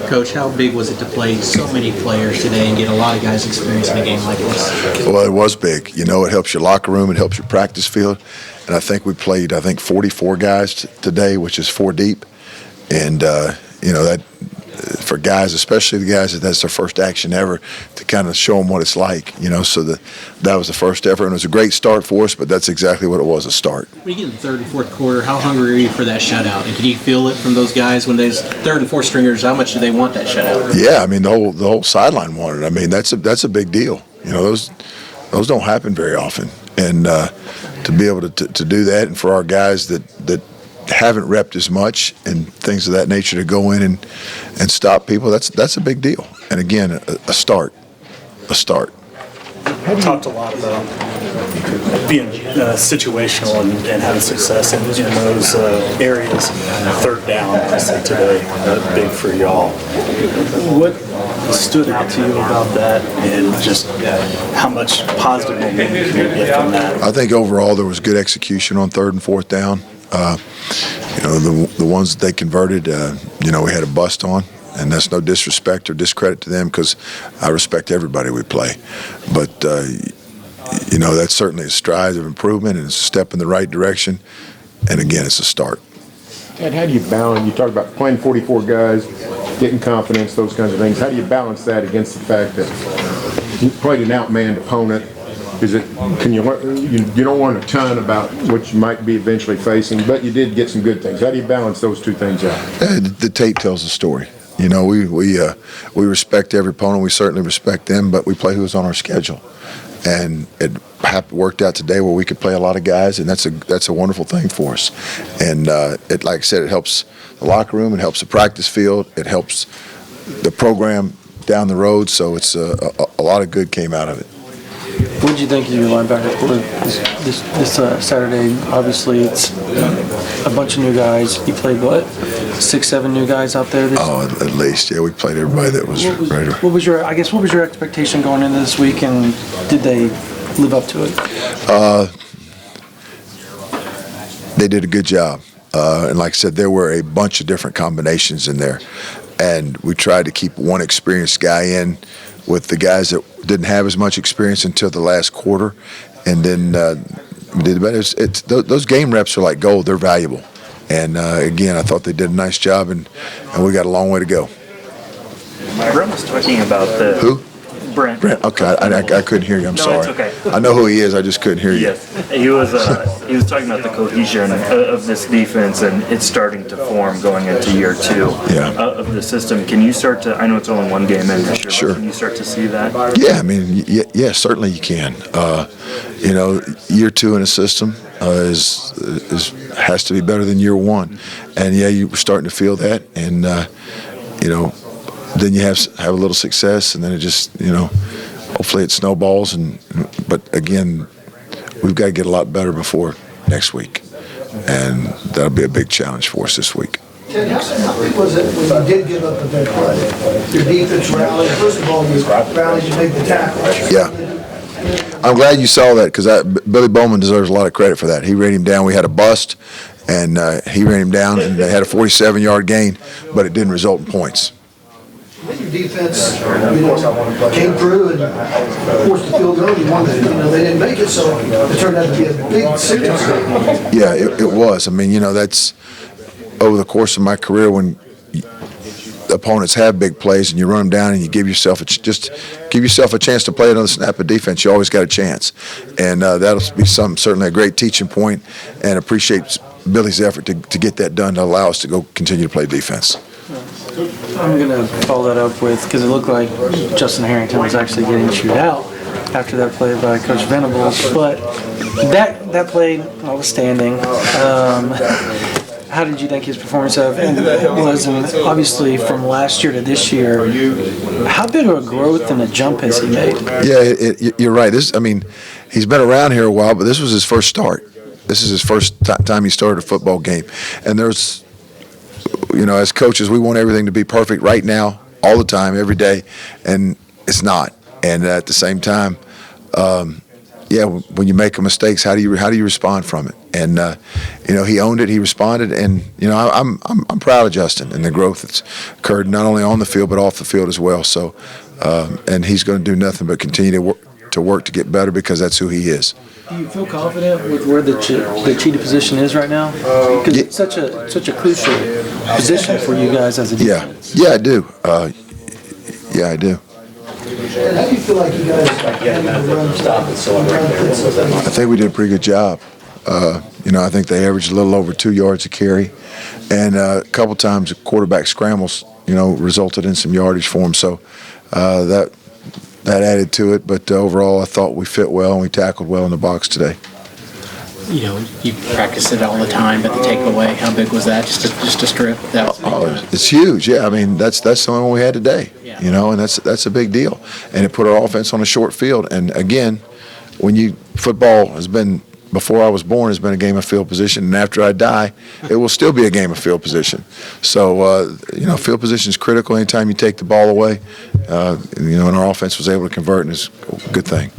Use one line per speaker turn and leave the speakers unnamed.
Coach, how big was it to play so many players today and get a lot of guys experiencing a game like this?
Well, it was big. You know, it helps your locker room, it helps your practice field. And I think we played, 44 guys today, which is 4 deep. And, that for guys, especially the guys that's their first action ever, to kind of show them what it's like, so that was the first effort. And it was a great start for us, but that's exactly what it was, a start.
When you get in the third and fourth quarter, how hungry are you for that shutout? And can you feel it from those guys when those third and fourth stringers, how much do they want that shutout?
Yeah, I mean, the whole sideline wanted it. I mean, that's a big deal. Those don't happen very often. And to be able to do that, and for our guys that haven't repped as much and things of that nature to go in and stop people, that's a big deal. And again, a start.
You talked a lot about being situational and having success in those areas. Third down, I said today, big for y'all. What stood out to you about that, and just how much positive momentum can you get from that?
I think overall there was good execution on third and fourth down. The ones that they converted, we had a bust on, and that's no disrespect or discredit to them, because I respect everybody we play. But, that's certainly a stride of improvement, and it's a step in the right direction. And again, it's a start.
Ted, how do you balance? You talk about playing 44 guys, getting confidence, those kinds of things. How do you balance that against the fact that you played an outmanned opponent? You don't learn a ton about what you might be eventually facing, but you did get some good things. How do you balance those two things out?
The tape tells the story. We respect every opponent. We certainly respect them, but we play who's on our schedule, and it worked out today where we could play a lot of guys, and that's a wonderful thing for us. And like I said, it helps the locker room, it helps the practice field, it helps the program down the road. So it's a lot of good came out of it.
What did you think of your linebacker corps this Saturday? Obviously, it's a bunch of new guys. You played, 6, 7 new guys out there?
At least, yeah. We played everybody that was ready.
What was your expectation going into this week, and did they live up to it?
They did a good job. And like I said, there were a bunch of different combinations in there. And we tried to keep one experienced guy in with the guys that didn't have as much experience until the last quarter, and then we did better. Those game reps are like gold; they're valuable. And again, I thought they did a nice job, and we got a long way to go.
Brent was talking about the
who?
Brent.
Okay, I couldn't hear you. I'm sorry.
It's okay.
I know who he is. I just couldn't hear you.
Yes, he was talking about the cohesion of this defense, and it's starting to form going into year 2 of the system. Can you start to? I know it's only one game in this year.
Sure.
Can you start to see that?
Yeah, I mean, yeah, certainly you can. Year 2 in a system has to be better than year 1, and yeah, you were starting to feel that, and then you have a little success, and then it just, hopefully it snowballs. But again, we've got to get a lot better before next week, and that'll be a big challenge for us this week.
Ted, how big was it when you did give up the big play? Your defense rallied. First of all, you rallied, you made the tackle.
Yeah. I'm glad you saw that, because Billy Bowman deserves a lot of credit for that. He ran him down. We had a bust, and he ran him down, and they had a 47-yard gain, but it didn't result in points.
Your defense, came through and forced the field goal. They didn't make it, so it turned out to be a big success.
Yeah, it was. I mean, that's over the course of my career, when opponents have big plays and you run them down and you give yourself a chance to play another snap of defense, you always got a chance. And that'll be certainly a great teaching point, and appreciate Billy's effort to get that done to allow us to go continue to play defense.
I'm going to follow that up with, because it looked like Justin Harrington was actually getting chewed out after that play by Coach Venables, but that play notwithstanding, how did you think his performance was? And obviously from last year to this year, how big of a growth and a jump has he made?
Yeah, you're right. He's been around here a while, but this was his first start. This is his first time he started a football game, and there's, as coaches, we want everything to be perfect right now, all the time, every day, and it's not. And at the same time, yeah, when you make mistakes, how do you respond from it? And he owned it. He responded, and I'm proud of Justin and the growth that's occurred not only on the field but off the field as well. So, and he's going to do nothing but continue to work to get better because that's who he is.
Do you feel confident with where the cheetah position is right now? Because it's such a crucial position for you guys as a defense.
Yeah, I do. Yeah, I do.
How do you feel like you guys stop it so
I think we did a pretty good job. I think they averaged a little over 2 yards a carry, and a couple times the quarterback scrambles, resulted in some yardage for them. So that added to it. But overall, I thought we fit well and we tackled well in the box today.
You practice it all the time, but the takeaway, how big was that? Just a strip? That was
it's huge. Yeah, I mean that's the only one we had today.
Yeah.
And that's a big deal. And it put our offense on a short field. And again, football has been, before I was born, has been a game of field position, and after I die, it will still be a game of field position. So field position is critical. Anytime you take the ball away, and our offense was able to convert, and it's a good thing.